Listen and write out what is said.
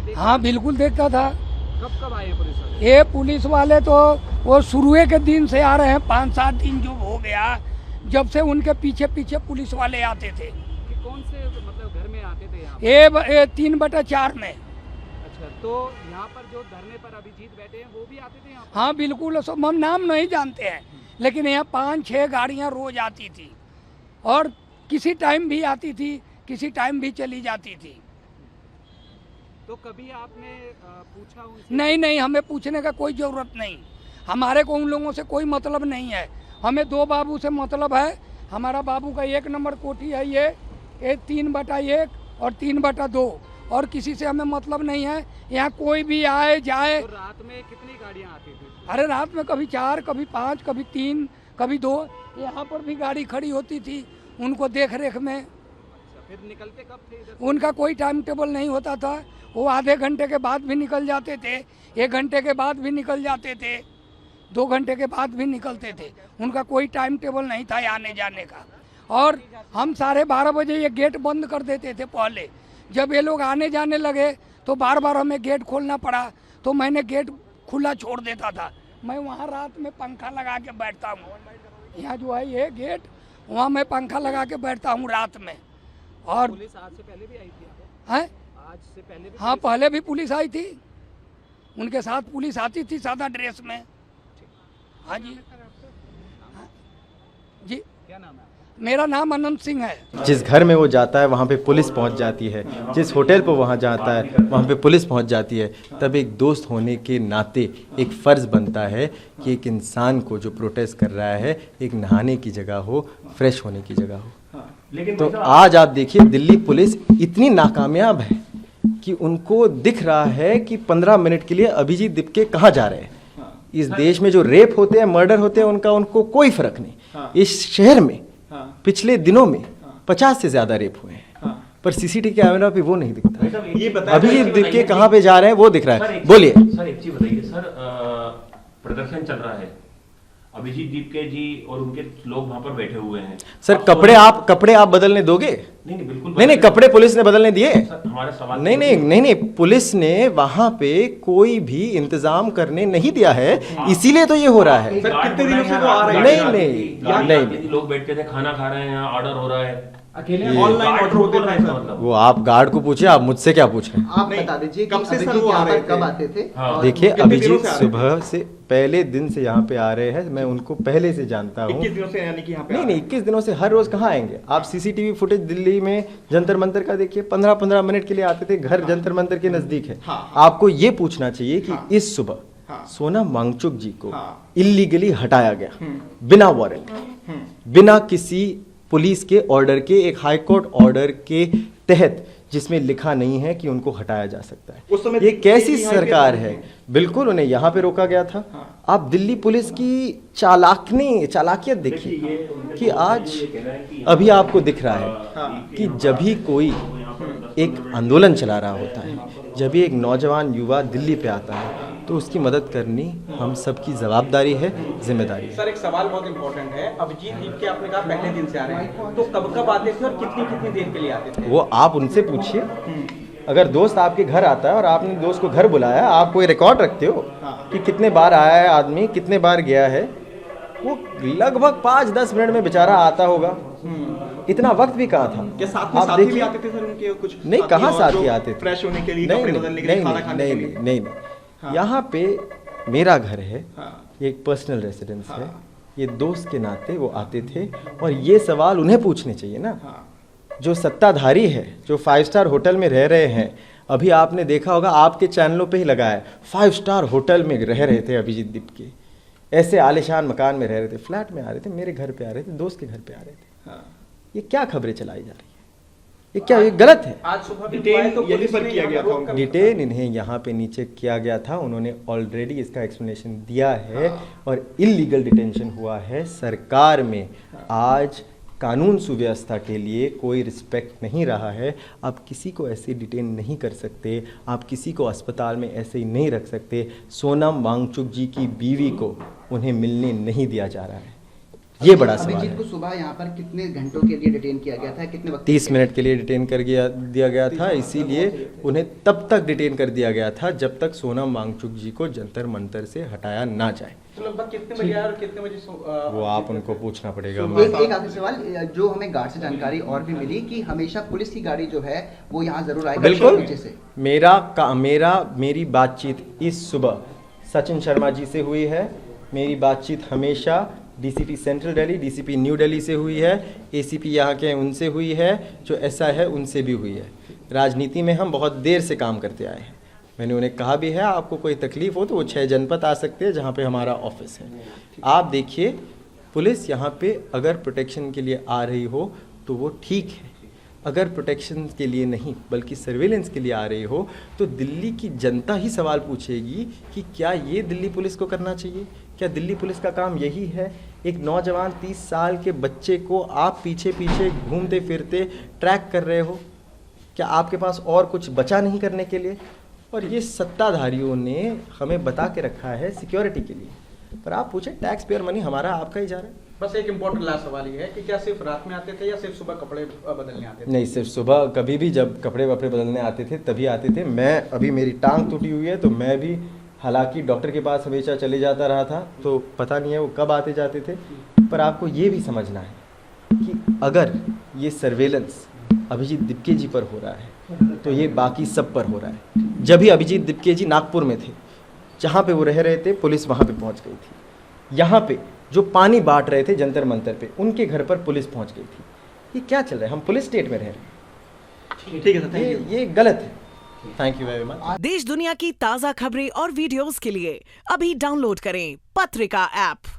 देखा? हाँ बिल्कुल देखता था। कब कब आए पुलिस वाले? ये पुलिस वाले तो वो शुरुए के दिन से आ रहे हैं, 5-7 दिन जो हो गया, जब से उनके पीछे पीछे पुलिस वाले आते थे। कि कौन से मतलब घर में आते थे यहाँ पे? ये 3/4 में। अच्छा, तो यहाँ पर जो धरने पर अभिजीत बैठे हैं वो भी आते थे यहाँ पर? हाँ बिल्कुल, सब हम नाम नहीं जानते हैं, लेकिन यहाँ 5-6 गाड़ियाँ रोज आती थी और किसी टाइम भी आती थी, किसी टाइम भी चली जाती थी। तो कभी आपने पूछा उनसे? नहीं, हमें पूछने का कोई ज़रूरत नहीं। हमारे को उन लोगों से कोई मतलब नहीं है। हमें 2 बाबू से मतलब है। हमारा बाबू का 1 नंबर कोठी है ये 3/1 और 3/2, और किसी से हमें मतलब नहीं है। यहाँ कोई भी आए जाए। तो रात में कितनी गाड़ियाँ आती थी? अरे रात में कभी 4, कभी 5, कभी 3, कभी 2। यहाँ पर भी गाड़ी खड़ी होती थी उनको देख रेख में। अच्छा, फिर निकलते कब थे इधर से? उनका कोई टाइम टेबल नहीं होता था। वो आधे घंटे के बाद भी निकल जाते थे, 1 घंटे के बाद भी निकल जाते थे, 2 घंटे के बाद भी निकलते थे। उनका कोई टाइम टेबल नहीं था आने जाने का। और हम 12:30 बजे ये गेट बंद कर देते थे पहले। जब ये लोग आने जाने लगे तो बार बार हमें गेट खोलना पड़ा, तो मैंने गेट खुला छोड़ देता था। मैं वहाँ रात में पंखा लगा के बैठता हूँ। यहाँ जो है ये गेट, वहाँ मैं पंखा लगा के बैठता हूँ रात में। और पुलिस आज से पहले भी आई थी यहाँ पे? है आज से पहले भी हाँ, पुलिस- पहले भी पुलिस आई थी, उनके साथ पुलिस आती थी सादा ड्रेस में। हाँ जी, हाँ, जी क्या नाम है आपका? मेरा नाम अनंत सिंह है। जिस घर में वो जाता है वहाँ पे पुलिस पहुँच जाती है, जिस होटल पर वहाँ जाता है वहाँ पे पुलिस पहुँच जाती है। तब एक दोस्त होने के नाते एक फ़र्ज़ बनता है कि एक इंसान को जो प्रोटेस्ट कर रहा है एक नहाने की जगह हो, फ्रेश होने की जगह हो। तो आज आप देखिए दिल्ली पुलिस इतनी नाकामयाब है कि उनको दिख रहा है कि 15 मिनट के लिए अभिजीत दीपके कहाँ जा रहे हैं। इस देश में जो रेप होते हैं, मर्डर होते हैं, उनको कोई फर्क नहीं। इस शहर में पिछले दिनों में 50 से ज्यादा रेप हुए हैं, पर सीसीटीवी कैमरा पे वो नहीं दिखता। अभिजीत दीपके कहाँ पे जा रहे हैं वो दिख रहा है। बोलिए सर, एक चीज बताइए सर, प्रदर्शन चल रहा है, अभिजीत दीपके जी और उनके लोग वहां पर बैठे हुए हैं। सर, कपड़े आप बदलने दोगे? नहीं बिल्कुल नहीं, कपड़े पुलिस ने बदलने दिए? सर, हमारा सवाल नहीं, पुलिस ने वहां पे कोई भी इंतजाम करने नहीं दिया है, इसीलिए तो ये हो रहा है। सर, कितने दिनों से वो आ रहे हैं? नहीं, लोग बैठे थे, खाना खा रहे हैं, यहाँ ऑर्डर हो रहा है, अकेले ऑनलाइन ऑर्डर होते रहे मतलब। वो आप गार्ड को पूछिए, आप मुझसे क्या पूछ रहे हैं? आप बता दीजिए कब से सर वो आ रहे थे, कब आते थे? हाँ। देखिए, अभिजीत सुबह से पहले दिन से यहाँ पे आ रहे हैं। मैं उनको पहले से जानता हूँ। 21 दिनों से, यानी कि यहाँ पे नहीं, 21 दिनों से हर रोज कहाँ आएंगे आप? सीसीटीवी फुटेज दिल्ली में जंतर मंतर का देखिए, 15-15 मिनट के लिए आते थे। घर जंतर मंतर के नजदीक है। आपको ये पूछना चाहिए कि इस सुबह सोनम वांगचुक जी को इलीगली हटाया गया बिना वारंट, बिना किसी पुलिस के ऑर्डर के, एक हाई कोर्ट ऑर्डर के तहत, जिसमें लिखा नहीं है कि उनको हटाया जा सकता है। ये कैसी सरकार है? बिल्कुल उन्हें यहाँ पे रोका गया था। आप दिल्ली पुलिस की चालाकियत देखिए कि आज अभी आपको दिख रहा है कि जब भी कोई एक आंदोलन चला रहा होता है, जब भी एक नौजवान युवा दिल्ली पे आता है, तो उसकी मदद करनी हम सबकी जवाबदारी है, जिम्मेदारी है। सर, एक सवाल बहुत इंपॉर्टेंट है। अभिजीत दीपके आपने कहा पहले दिन से आ रहे हैं, तो कब कब आते थे और कितनी देर के लिए आते थे? वो आप उनसे पूछिए। अगर दोस्त आपके घर आता है और आपने दोस्त को घर बुलाया, आप कोई रिकॉर्ड रखते हो कि कितने बार आया है आदमी, कितने बार गया है? वो लगभग 5-10 मिनट में बेचारा आता होगा। इतना वक्त भी कहाँ था? क्या साथ में साथी भी आते थे सर उनके? कुछ नहीं, कहाँ साथी आते थे? फ्रेश होने के लिए, कपड़े बदलने के लिए, खाना खाने के लिए? नहीं, यहाँ पे मेरा घर है, ये एक पर्सनल रेसिडेंस है। ये दोस्त के नाते वो आते थे, और ये सवाल उन्हें पूछने चाहिए ना, जो सत्ताधारी है, जो 5 स्टार होटल में रह रहे हैं। अभी आपने देखा होगा, आपके चैनलों पे ही लगा है, 5 स्टार होटल में रह रहे थे अभिजीत दीपके, ऐसे आलिशान मकान में रह रहे थे, फ्लैट में आ रहे थे, मेरे घर पे आ रहे थे, दोस्त के घर पे आ रहे थे। ये क्या खबरें चलाई जा रही है? ये क्या, ये गलत है। आज सुबह भी डिटेन तो यहीं पर किया गया था। डिटेन इन्हें यहाँ पे नीचे किया गया था। उन्होंने ऑलरेडी इसका एक्सप्लेनेशन दिया है, और इलीगल डिटेंशन हुआ है। सरकार में आज कानून सुव्यवस्था के लिए कोई रिस्पेक्ट नहीं रहा है। आप किसी को ऐसे डिटेन नहीं कर सकते, आप किसी को अस्पताल में ऐसे ही नहीं रख सकते। सोनम वांगचुक जी की बीवी को उन्हें मिलने नहीं दिया जा रहा है। ये बड़ा सवाल अभिजीत है। को सुबह यहाँ पर कितने घंटों के लिए डिटेन किया गया था, कितने वक्त 30 मिनट के लिए डिटेन कर दिया गया था, इसीलिए उन्हें तब तक डिटेन कर दिया गया था जब तक सोनम वांगचुक जी को जंतर मंतर से हटाया ना जाए। तो लगभग कितने बजे आया और कितने बजे वो आप उनको पूछना पड़ेगा। एक आखिरी सवाल, जो हमें गार्ड से जानकारी और भी मिली कि हमेशा पुलिस की गाड़ी जो है वो यहाँ जरूर आएगी बिल्कुल। पीछे से। मेरी बातचीत इस सुबह सचिन शर्मा जी से हुई है। मेरी बातचीत हमेशा DCP central Delhi, DCP new Delhi से हुई है, एसीपी यहाँ के उनसे हुई है, जो एसआई है उनसे भी हुई है। राजनीति में हम बहुत देर से काम करते आए हैं। मैंने उन्हें कहा भी है, आपको कोई तकलीफ हो तो वो 6 जनपद आ सकते हैं जहाँ पे हमारा ऑफिस है। आप देखिए, पुलिस यहाँ पे अगर प्रोटेक्शन के लिए आ रही हो तो वो ठीक है, अगर प्रोटेक्शन के लिए नहीं बल्कि सर्वेलेंस के लिए आ रही हो तो दिल्ली की जनता ही सवाल पूछेगी कि क्या ये दिल्ली पुलिस को करना चाहिए? क्या दिल्ली पुलिस का काम यही है? एक नौजवान 30 साल के बच्चे को आप पीछे पीछे घूमते फिरते ट्रैक कर रहे हो, क्या आपके पास और कुछ बचा नहीं करने के लिए? और ये सत्ताधारियों ने हमें बता के रखा है सिक्योरिटी के लिए, पर आप पूछे टैक्स पेयर मनी हमारा आपका ही जा रहा है। बस एक इम्पोर्टेंट लास्ट सवाल ये है कि क्या सिर्फ रात में आते थे या सिर्फ सुबह कपड़े बदलने आते थे? नहीं, सिर्फ सुबह, कभी भी जब कपड़े वपड़े बदलने आते थे तभी आते थे। मैं अभी मेरी टांग टूटी हुई है तो मैं भी हालांकि डॉक्टर के पास हमेशा चले जाता रहा था, तो पता नहीं है वो कब आते जाते थे। पर आपको ये भी समझना है कि अगर ये सर्वेलेंस अभिजीत दिपके जी पर हो रहा है तो ये बाकी सब पर हो रहा है। जब भी अभिजीत दिपके जी नागपुर में थे, जहाँ पे वो रह रहे थे, पुलिस वहाँ पे पहुँच गई थी। यहाँ पे जो पानी बांट रहे थे जंतर मंतर पे, उनके घर पर पुलिस पहुँच गई थी। ये क्या चल रहा है? हम पुलिस स्टेट में रह रहे हैं। ठीक है सर, थैंक यू। ये गलत है। Thank you very much. देश दुनिया की ताज़ा खबरें और वीडियोस के लिए अभी डाउनलोड करें पत्रिका ऐप।